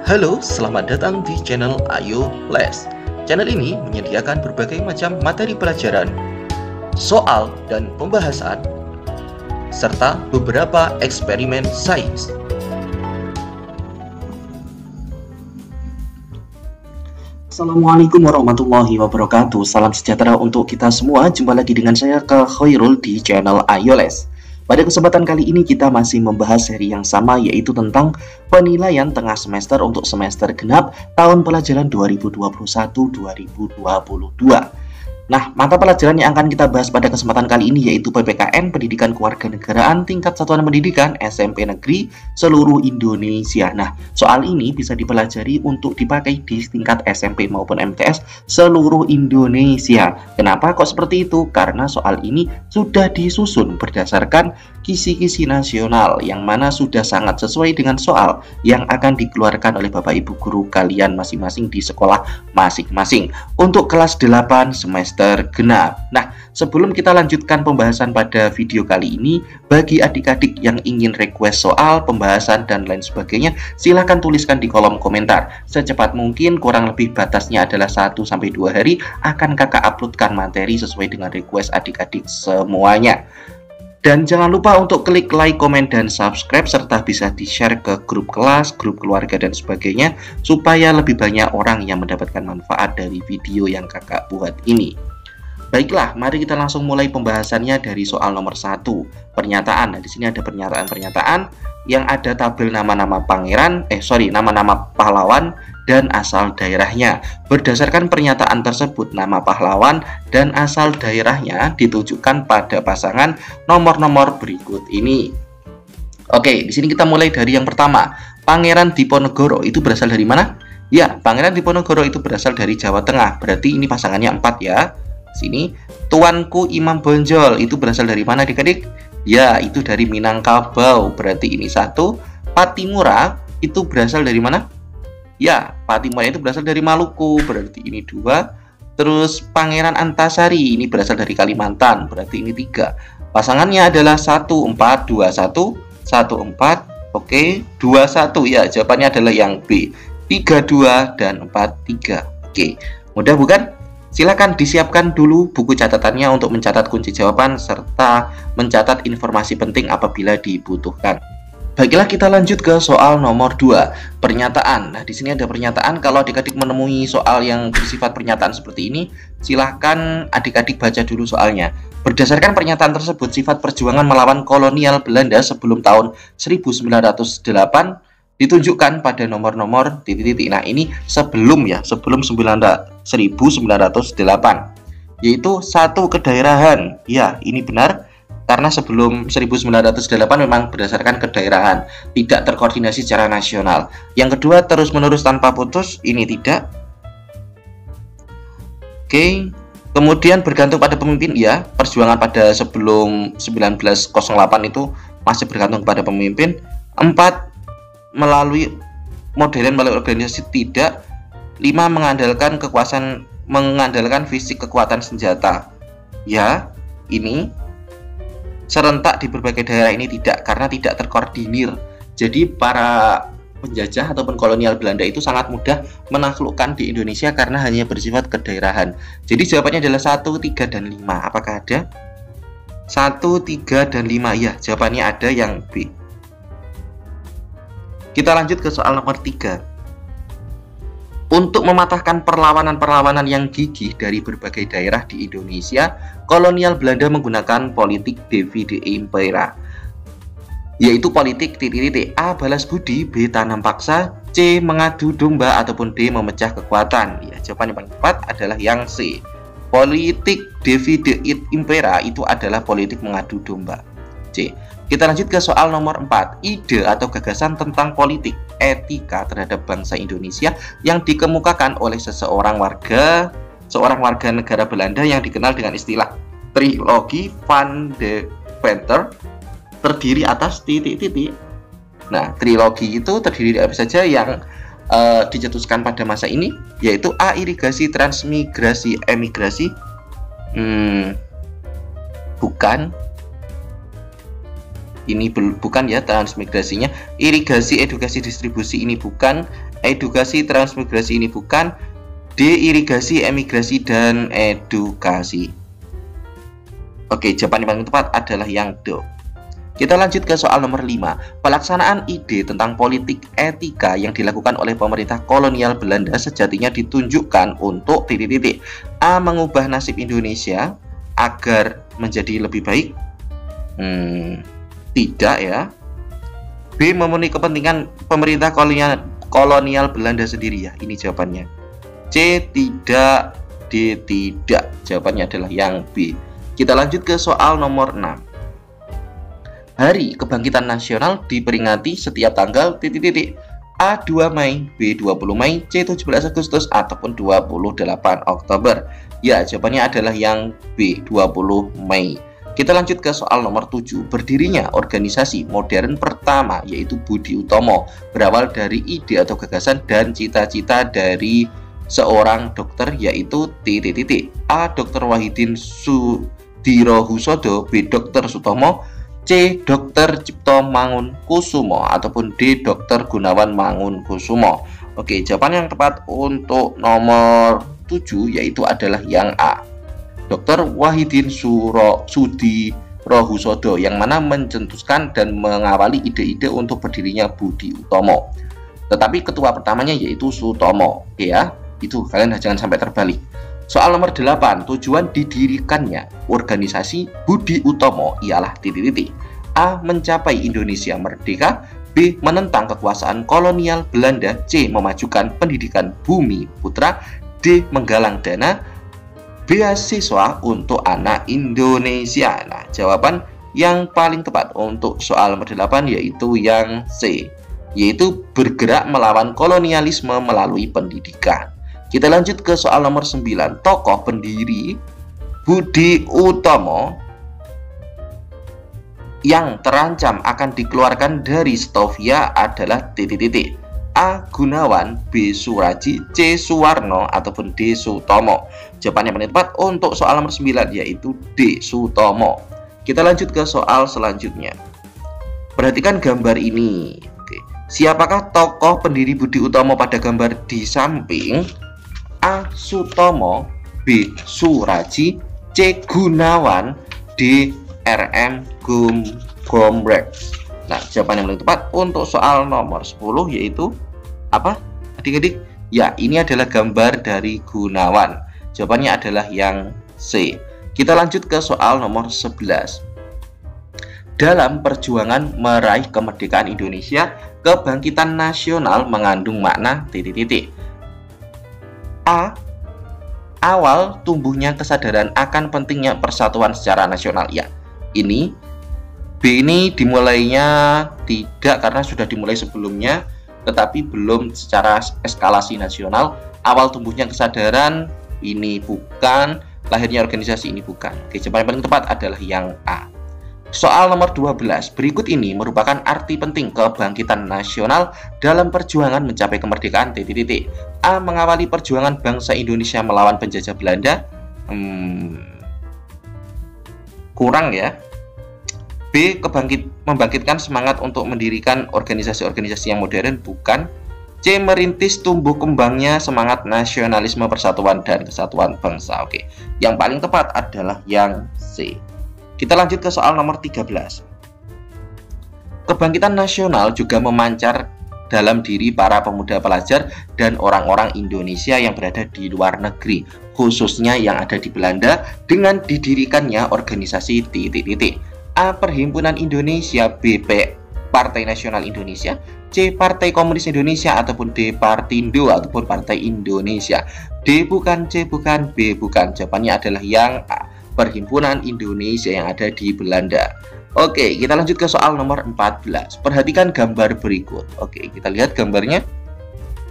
Halo, selamat datang di channel Ayo Les. Channel ini menyediakan berbagai macam materi pelajaran, soal dan pembahasan, serta beberapa eksperimen sains. Assalamualaikum warahmatullahi wabarakatuh. Salam sejahtera untuk kita semua. Jumpa lagi dengan saya Khairul di channel Ayo Les. Pada kesempatan kali ini kita masih membahas seri yang sama, yaitu tentang penilaian tengah semester untuk semester genap tahun pelajaran 2021-2022. Nah, mata pelajaran yang akan kita bahas pada kesempatan kali ini yaitu PPKN, Pendidikan Kewarganegaraan Tingkat Satuan Pendidikan SMP Negeri seluruh Indonesia. Nah, soal ini bisa dipelajari untuk dipakai di tingkat SMP maupun MTS seluruh Indonesia. Kenapa kok seperti itu? Karena soal ini sudah disusun berdasarkan kisi-kisi nasional yang mana sudah sangat sesuai dengan soal yang akan dikeluarkan oleh Bapak Ibu guru kalian masing-masing di sekolah masing-masing untuk kelas 8 semester genap. Nah, sebelum kita lanjutkan pembahasan pada video kali ini, bagi adik-adik yang ingin request soal, pembahasan, dan lain sebagainya, silahkan tuliskan di kolom komentar. Secepat mungkin, kurang lebih batasnya adalah 1-2 hari, akan kakak uploadkan materi sesuai dengan request adik-adik semuanya. Dan jangan lupa untuk klik like, komen, dan subscribe, serta bisa di-share ke grup kelas, grup keluarga, dan sebagainya, supaya lebih banyak orang yang mendapatkan manfaat dari video yang kakak buat ini. Baiklah, mari kita langsung mulai pembahasannya dari soal nomor 1, pernyataan. Nah, di sini ada pernyataan-pernyataan yang ada tabel nama-nama nama-nama pahlawan dan asal daerahnya. Berdasarkan pernyataan tersebut, nama pahlawan dan asal daerahnya ditujukan pada pasangan nomor-nomor berikut ini. Oke, di sini kita mulai dari yang pertama. Pangeran Diponegoro itu berasal dari mana? Ya, Pangeran Diponegoro itu berasal dari Jawa Tengah. Berarti ini pasangannya 4 ya. Sini, Tuanku Imam Bonjol itu berasal dari mana adik-adik? Ya, itu dari Minangkabau. Berarti ini 1. Patimura itu berasal dari mana? Ya, Patimura itu berasal dari Maluku. Berarti ini 2. Terus Pangeran Antasari ini berasal dari Kalimantan. Berarti ini 3. Pasangannya adalah 1421, 14. Oke, 21. Ya, jawabannya adalah yang B. 32 dan 43. Oke, mudah bukan? Silakan disiapkan dulu buku catatannya untuk mencatat kunci jawaban serta mencatat informasi penting apabila dibutuhkan. Baiklah, kita lanjut ke soal nomor 2, pernyataan. Nah, di sini ada pernyataan. Kalau adik-adik menemui soal yang bersifat pernyataan seperti ini, silahkan adik-adik baca dulu soalnya. Berdasarkan pernyataan tersebut, sifat perjuangan melawan kolonial Belanda sebelum tahun 1908 ditunjukkan pada nomor-nomor titik-titik. Nah, ini sebelum 1908, yaitu 1 kedaerahan. Ya, ini benar. Karena sebelum 1908 memang berdasarkan kedaerahan, tidak terkoordinasi secara nasional. Yang kedua, terus-menerus tanpa putus, ini tidak. Oke, kemudian bergantung pada pemimpin, ya. Perjuangan pada sebelum 1908 itu masih bergantung pada pemimpin. 4, melalui organisasi, tidak. 5, mengandalkan fisik kekuatan senjata. Ya, ini serentak di berbagai daerah, ini tidak, karena tidak terkoordinir. Jadi para penjajah ataupun kolonial Belanda itu sangat mudah menaklukkan di Indonesia karena hanya bersifat kedaerahan. Jadi jawabannya adalah 1, 3, dan 5. Apakah ada? 1, 3, dan 5. Ya, jawabannya ada yang B. Kita lanjut ke soal nomor 3. Untuk mematahkan perlawanan-perlawanan yang gigih dari berbagai daerah di Indonesia, kolonial Belanda menggunakan politik divide impera, yaitu politik titik-titik. A, balas budi, B, tanam paksa, C, mengadu domba, ataupun D, memecah kekuatan. Ya, jawaban yang paling tepat adalah yang C. Politik divide impera itu adalah politik mengadu domba. C. Kita lanjut ke soal nomor 4. Ide atau gagasan tentang politik etika terhadap bangsa Indonesia yang dikemukakan oleh seorang warga negara Belanda yang dikenal dengan istilah trilogi Van de Venter, terdiri atas titik-titik. Nah, trilogi itu terdiri dari apa saja yang dicetuskan pada masa ini, yaitu A, irigasi, transmigrasi, emigrasi. Bukan. Ini bukan ya transmigrasinya. Irigasi, edukasi, distribusi ini bukan. Edukasi, transmigrasi ini bukan. D. Irigasi, emigrasi, dan edukasi. Oke, jawaban yang paling tepat adalah yang D. Kita lanjut ke soal nomor 5. Pelaksanaan ide tentang politik etika yang dilakukan oleh pemerintah kolonial Belanda sejatinya ditunjukkan untuk titik-titik. A. Mengubah nasib Indonesia agar menjadi lebih baik. Tidak ya. B. Memenuhi kepentingan pemerintah kolonial Belanda sendiri ya. Ini jawabannya. C. Tidak. D. Tidak. Jawabannya adalah yang B. Kita lanjut ke soal nomor 6. Hari Kebangkitan Nasional diperingati setiap tanggal titik-titik. A. 2 Mei, B. 20 Mei, C. 17 Agustus, ataupun 28 Oktober. Ya, jawabannya adalah yang B. 20 Mei. Kita lanjut ke soal nomor 7. Berdirinya organisasi modern pertama yaitu Budi Utomo berawal dari ide atau gagasan dan cita-cita dari seorang dokter yaitu titik-titik. A. Dr. Wahidin Sudirohusodo, B. Dr. Sutomo, C. Dr. Cipto Mangunkusumo, ataupun D. Dr. Gunawan Mangunkusumo. Oke, jawaban yang tepat untuk nomor 7 yaitu adalah yang A. Dr. Wahidin Sudirohusodo yang mana mencetuskan dan mengawali ide-ide untuk berdirinya Budi Utomo. Tetapi ketua pertamanya yaitu Sutomo. Oke ya, itu kalian jangan sampai terbalik. Soal nomor 8. Tujuan didirikannya organisasi Budi Utomo ialah titik-titik. A. Mencapai Indonesia merdeka. B. Menentang kekuasaan kolonial Belanda. C. Memajukan pendidikan bumi putra. D. Menggalang dana beasiswa untuk anak Indonesia. Nah, jawaban yang paling tepat untuk soal nomor 8 yaitu yang C, yaitu bergerak melawan kolonialisme melalui pendidikan. Kita lanjut ke soal nomor 9. Tokoh pendiri Budi Utomo yang terancam akan dikeluarkan dari Stovia adalah titik-titik. A. Gunawan, B. Suraji, C. Suwarno, ataupun D. Sutomo. Jawaban yang paling tepat untuk soal nomor 9 yaitu D. Sutomo. Kita lanjut ke soal selanjutnya. Perhatikan gambar ini. Oke. Siapakah tokoh pendiri Budi Utomo pada gambar di samping? A. Sutomo, B. Suraji, C. Gunawan, D. R.M. Gombrek. Nah, jawaban yang paling tepat untuk soal nomor 10 yaitu apa? Adik-adik, ya ini adalah gambar dari Gunawan. Jawabannya adalah yang C. Kita lanjut ke soal nomor 11. Dalam perjuangan meraih kemerdekaan Indonesia, kebangkitan nasional mengandung makna titik-titik. A. Awal tumbuhnya kesadaran akan pentingnya persatuan secara nasional. Ya, ini B ini dimulainya tidak karena sudah dimulai sebelumnya, tetapi belum secara eskalasi nasional. Awal tumbuhnya kesadaran ini bukan, lahirnya organisasi ini bukan. Oke, jawaban yang paling tepat adalah yang A. Soal nomor 12. Berikut ini merupakan arti penting kebangkitan nasional dalam perjuangan mencapai kemerdekaan titik-titik. A. Mengawali perjuangan bangsa Indonesia melawan penjajah Belanda. Kurang ya. B. Membangkitkan semangat untuk mendirikan organisasi-organisasi yang modern, bukan. C. Merintis tumbuh kembangnya semangat nasionalisme, persatuan, dan kesatuan bangsa. Oke, yang paling tepat adalah yang C. Kita lanjut ke soal nomor 13. Kebangkitan nasional juga memancar dalam diri para pemuda pelajar dan orang-orang Indonesia yang berada di luar negeri, khususnya yang ada di Belanda, dengan didirikannya organisasi titik-titik. A. Perhimpunan Indonesia, B. Partai Nasional Indonesia, C. Partai Komunis Indonesia, ataupun D. Partindo ataupun Partai Indonesia. D bukan, C bukan, B bukan. Jawabannya adalah yang A. Perhimpunan Indonesia yang ada di Belanda. Oke, kita lanjut ke soal nomor 14. Perhatikan gambar berikut. Oke, kita lihat gambarnya.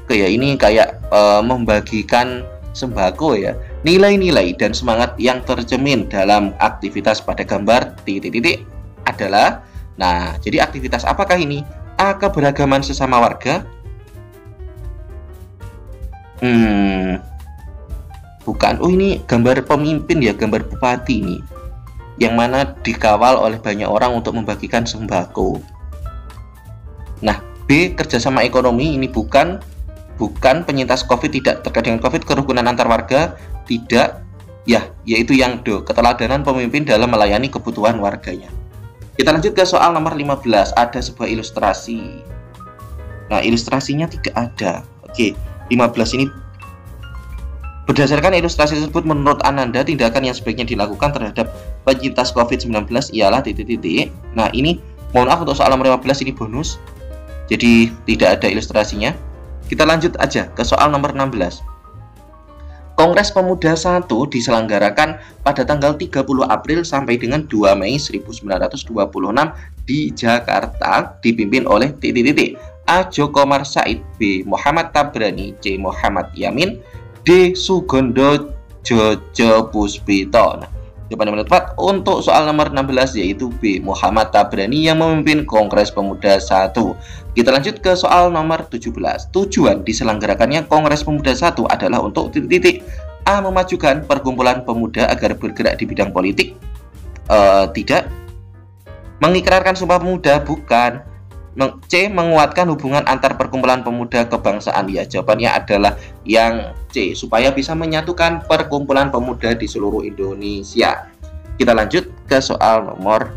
Oke ya, ini kayak membagikan sembako ya. Nilai-nilai dan semangat yang tercermin dalam aktivitas pada gambar titik-titik adalah, nah, jadi aktivitas apakah ini? A. Keberagaman sesama warga. Bukan. Oh, ini gambar pemimpin ya, gambar bupati ini. yang mana dikawal oleh banyak orang untuk membagikan sembako. Nah, B, kerjasama ekonomi ini bukan penyintas COVID, tidak terkait dengan COVID, kerukunan antar warga, tidak, ya, yaitu yang D, keteladanan pemimpin dalam melayani kebutuhan warganya. Kita lanjut ke soal nomor 15, ada sebuah ilustrasi. Nah, ilustrasinya tidak ada. Oke, 15 ini berdasarkan ilustrasi tersebut, menurut Ananda, tindakan yang sebaiknya dilakukan terhadap penyintas COVID-19 ialah titik-titik. Nah, ini mohon maaf untuk soal nomor 15 ini bonus, jadi tidak ada ilustrasinya. Kita lanjut aja ke soal nomor 16. Kongres Pemuda 1 diselenggarakan pada tanggal 30 April sampai dengan 2 Mei 1926 di Jakarta, dipimpin oleh titik-titik. A. Djoko Said, B. Muhammad Tabrani, C. Muhammad Yamin, D. Sugondo Jojo Puspito. Nah, jawaban yang tepat untuk soal nomor 16 yaitu B. Muhammad Tabrani yang memimpin Kongres Pemuda 1. Kita lanjut ke soal nomor 17. Tujuan diselenggarakannya Kongres Pemuda 1 adalah untuk titik-titik. A. Memajukan perkumpulan pemuda agar bergerak di bidang politik. Tidak. Mengikrarkan Sumpah Pemuda, bukan. C. Menguatkan hubungan antar perkumpulan pemuda kebangsaan. Ya, jawabannya adalah yang C, supaya bisa menyatukan perkumpulan pemuda di seluruh Indonesia. Kita lanjut ke soal nomor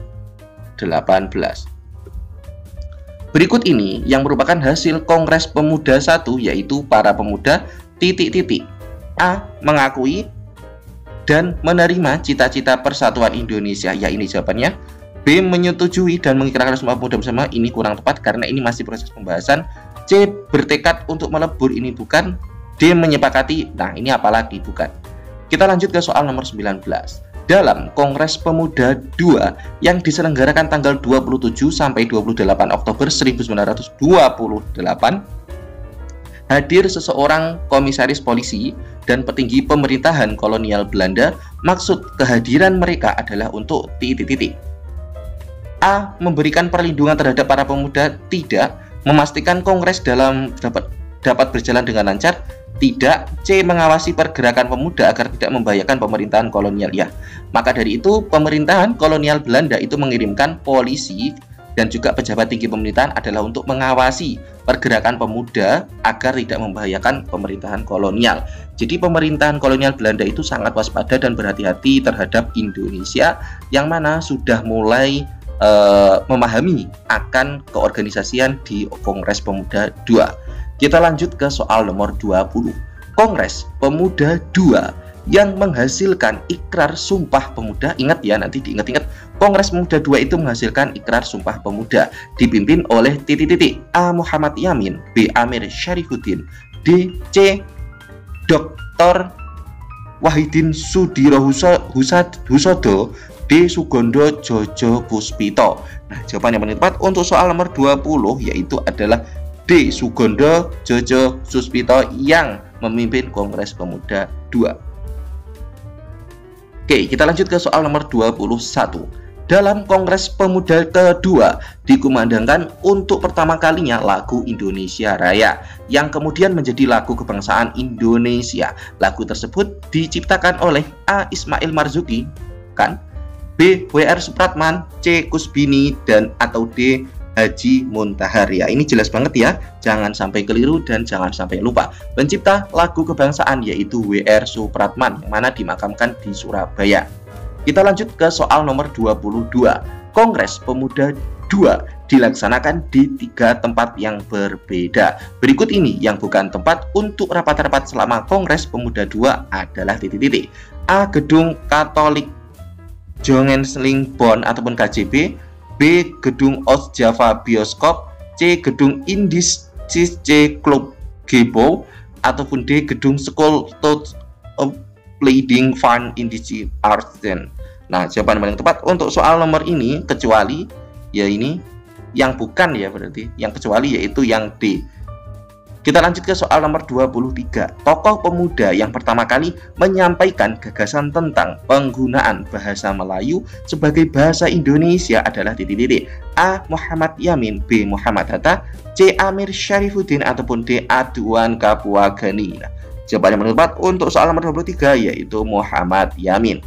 18. Berikut ini yang merupakan hasil Kongres Pemuda 1, yaitu para pemuda titik-titik. A. Mengakui dan menerima cita-cita persatuan Indonesia. Ya, ini jawabannya. B. Menyetujui dan mengikrarkan Sumpah Pemuda bersama. Ini kurang tepat karena ini masih proses pembahasan. C. Bertekad untuk melebur. Ini bukan. D. Menyepakati. Nah, ini apalagi bukan. Kita lanjut ke soal nomor 19. Dalam Kongres Pemuda 2 yang diselenggarakan tanggal 27 sampai 28 Oktober 1928, hadir seseorang komisaris polisi dan petinggi pemerintahan kolonial Belanda. Maksud kehadiran mereka adalah untuk titik-titik. A. Memberikan perlindungan terhadap para pemuda. Tidak. Memastikan kongres dapat berjalan dengan lancar. Tidak. C. Mengawasi pergerakan pemuda agar tidak membahayakan pemerintahan kolonial. Ya, maka dari itu pemerintahan kolonial Belanda itu mengirimkan polisi dan juga pejabat tinggi pemerintahan adalah untuk mengawasi pergerakan pemuda agar tidak membahayakan pemerintahan kolonial. Jadi pemerintahan kolonial Belanda itu sangat waspada dan berhati-hati terhadap Indonesia, yang mana sudah mulai memahami akan keorganisasian di Kongres Pemuda 2. Kita lanjut ke soal nomor 20. Kongres Pemuda 2 yang menghasilkan ikrar Sumpah Pemuda. Ingat ya, nanti diingat-ingat. Kongres Pemuda 2 itu menghasilkan ikrar Sumpah Pemuda dipimpin oleh titik-titik. A. Muhammad Yamin, B. Amir Syarifuddin, D. C. Dr. Wahidin Sudirohusodo, D. Sugondo Jojo Puspito. Nah, jawaban yang paling tepat untuk soal nomor 20 yaitu adalah D. Sugondo Jojo Puspito yang memimpin Kongres Pemuda 2. Oke, kita lanjut ke soal nomor 21. Dalam Kongres Pemuda kedua dikumandangkan untuk pertama kalinya lagu Indonesia Raya yang kemudian menjadi lagu kebangsaan Indonesia. Lagu tersebut diciptakan oleh A. Ismail Marzuki, kan? B. W.R. Supratman, C. Kusbini, dan atau D. Haji Muntahar. Ya, ini jelas banget ya, jangan sampai keliru dan jangan sampai lupa. Pencipta lagu kebangsaan yaitu W.R. Supratman yang mana dimakamkan di Surabaya. Kita lanjut ke soal nomor 22. Kongres Pemuda 2 dilaksanakan di 3 tempat yang berbeda. Berikut ini yang bukan tempat untuk rapat-rapat selama Kongres Pemuda 2 adalah titik-titik. A. Gedung Katolik Jongenslingboon ataupun KJB, B. Gedung Oost Java Bioskop, C. Gedung Indis C. Club Gebo, ataupun D. Gedung School Touch of Pleading Fund Indisi Arsen. Nah, jawaban paling tepat untuk soal nomor ini kecuali ya ini yang bukan ya, berarti yang kecuali yaitu yang D. Kita lanjut ke soal nomor 23. Tokoh pemuda yang pertama kali menyampaikan gagasan tentang penggunaan bahasa Melayu sebagai bahasa Indonesia adalah titik-titik. A. Muhammad Yamin, B. Muhammad Hatta, C. Amir Syarifuddin, ataupun D. Aduan Kapua Gani. Nah, jawaban yang tepat untuk soal nomor 23 yaitu Muhammad Yamin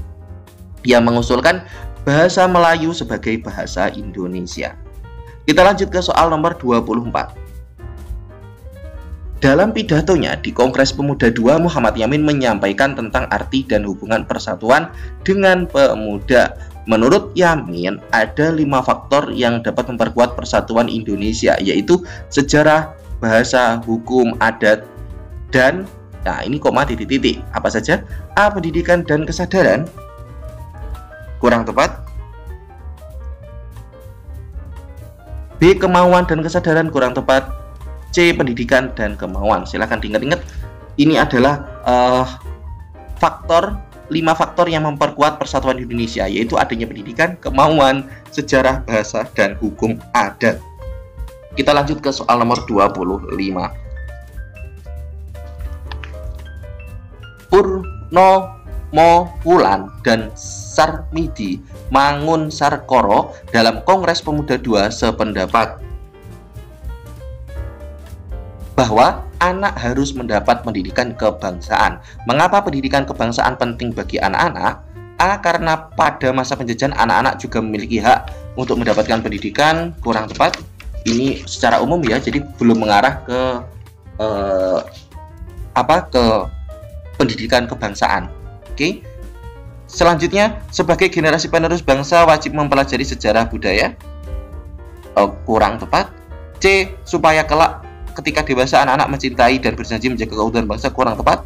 yang mengusulkan bahasa Melayu sebagai bahasa Indonesia. Kita lanjut ke soal nomor 24. Dalam pidatonya di Kongres Pemuda II, Muhammad Yamin menyampaikan tentang arti dan hubungan persatuan dengan pemuda. Menurut Yamin, ada 5 faktor yang dapat memperkuat persatuan Indonesia, yaitu sejarah, bahasa, hukum, adat, dan ini koma titik-titik. Apa saja? A. Pendidikan dan kesadaran. Kurang tepat. B. Kemauan dan kesadaran. Kurang tepat. C. Pendidikan dan kemauan. Silahkan diingat-ingat. Ini adalah 5 faktor yang memperkuat persatuan Indonesia, yaitu adanya pendidikan, kemauan, sejarah, bahasa, dan hukum adat. Kita lanjut ke soal nomor 25. Purnomo Wulan dan Sarmidi Mangun Sarkoro dalam Kongres Pemuda II sependapat bahwa anak harus mendapat pendidikan kebangsaan. Mengapa pendidikan kebangsaan penting bagi anak-anak? A. Karena pada masa penjajahan anak-anak juga memiliki hak untuk mendapatkan pendidikan. Kurang tepat. Ini secara umum ya, jadi belum mengarah ke ke pendidikan kebangsaan. Oke. Selanjutnya, sebagai generasi penerus bangsa wajib mempelajari sejarah budaya. Kurang tepat. C. Supaya kelak ketika dewasa anak-anak mencintai dan berjanji menjaga keutuhan bangsa. Kurang tepat.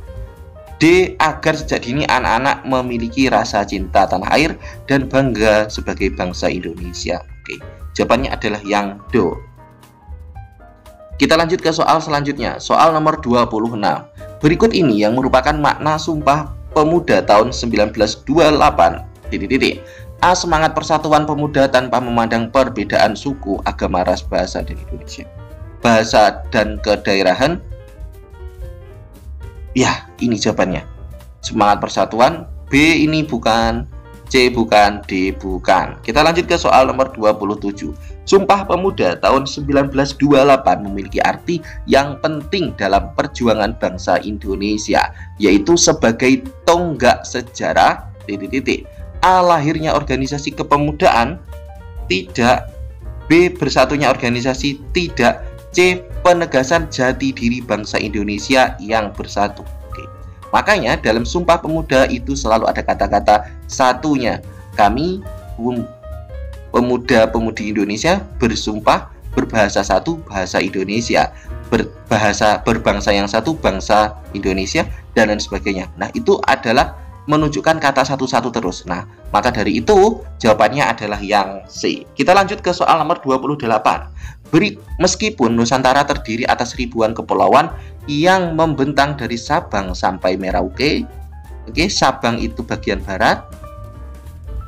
D. Agar sejak dini anak-anak memiliki rasa cinta tanah air dan bangga sebagai bangsa Indonesia. Oke, jawabannya adalah yang do. Kita lanjut ke soal selanjutnya, soal nomor 26. Berikut ini yang merupakan makna Sumpah Pemuda tahun 1928. A. Semangat persatuan pemuda tanpa memandang perbedaan suku, agama, ras, bahasa, dan Indonesia. Bahasa dan kedaerahan. Ya, ini jawabannya. Semangat persatuan. B ini bukan, C bukan, D bukan. Kita lanjut ke soal nomor 27. Sumpah Pemuda tahun 1928 memiliki arti yang penting dalam perjuangan bangsa Indonesia, yaitu sebagai tonggak sejarah A. Lahirnya organisasi kepemudaan. Tidak. B. Bersatunya organisasi. Tidak. C. Penegasan jati diri bangsa Indonesia yang bersatu. Oke. Makanya dalam Sumpah Pemuda itu selalu ada kata-kata satunya. Kami pemuda-pemudi Indonesia bersumpah berbahasa satu, bahasa Indonesia, berbangsa yang satu, bangsa Indonesia, dan lain sebagainya. Nah, itu adalah menunjukkan kata satu-satu terus. Nah, maka dari itu jawabannya adalah yang C. Kita lanjut ke soal nomor 28. Meskipun Nusantara terdiri atas ribuan kepulauan yang membentang dari Sabang sampai Merauke. Oke, Sabang itu bagian barat,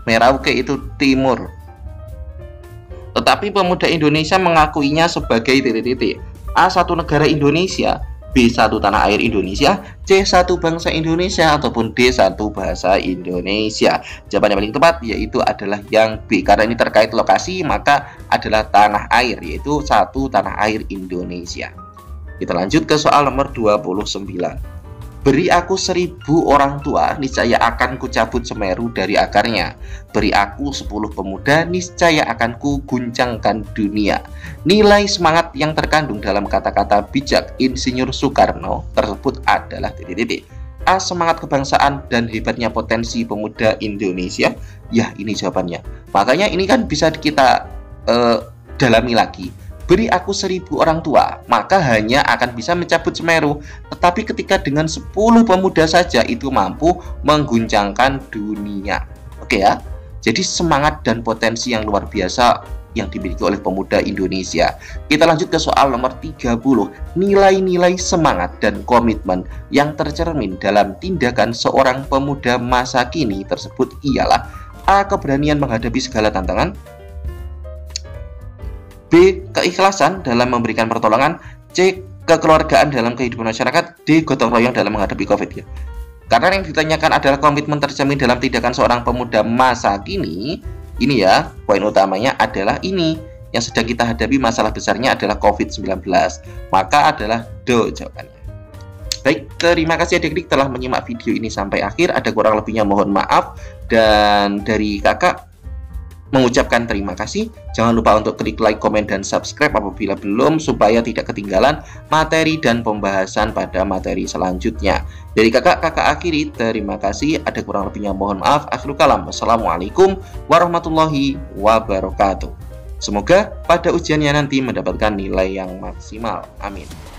Merauke itu timur. Tetapi pemuda Indonesia mengakuinya sebagai A. Satu negara Indonesia, B. Satu tanah air Indonesia, C. Satu bangsa Indonesia, ataupun D. Satu bahasa Indonesia. Jawaban yang paling tepat yaitu adalah yang B. Karena ini terkait lokasi, maka adalah tanah air, yaitu satu tanah air Indonesia. Kita lanjut ke soal nomor 29. Beri aku 1000 orang tua, niscaya akan kucabut Semeru dari akarnya. Beri aku 10 pemuda, niscaya akan kuguncangkan dunia. Nilai semangat yang terkandung dalam kata-kata bijak Insinyur Soekarno tersebut adalah A. Semangat kebangsaan dan hebatnya potensi pemuda Indonesia. Ya, ini jawabannya. Makanya ini kan bisa kita dalami lagi. Beri aku 1000 orang tua, maka hanya akan bisa mencabut Semeru. Tetapi ketika dengan 10 pemuda saja itu mampu mengguncangkan dunia. Oke ya. Jadi semangat dan potensi yang luar biasa yang dimiliki oleh pemuda Indonesia. Kita lanjut ke soal nomor 30. Nilai-nilai semangat dan komitmen yang tercermin dalam tindakan seorang pemuda masa kini tersebut ialah A. Keberanian menghadapi segala tantangan, B. Keikhlasan dalam memberikan pertolongan, C. Kekeluargaan dalam kehidupan masyarakat, D. Gotong royong dalam menghadapi COVID ya. Karena yang ditanyakan adalah komitmen tercermin dalam tindakan seorang pemuda masa kini. Ini ya, poin utamanya adalah ini. Yang sedang kita hadapi masalah besarnya adalah COVID-19. Maka adalah do jawabannya. Baik, terima kasih adik-adik telah menyimak video ini sampai akhir. Ada kurang lebihnya mohon maaf. Dan dari kakak mengucapkan terima kasih. Jangan lupa untuk klik like, komen, dan subscribe apabila belum, supaya tidak ketinggalan materi dan pembahasan pada materi selanjutnya. Dari kakak akhiri, terima kasih. Ada kurang lebihnya mohon maaf. Akhirul kalam. Wassalamualaikum warahmatullahi wabarakatuh. Semoga pada ujiannya nanti mendapatkan nilai yang maksimal. Amin.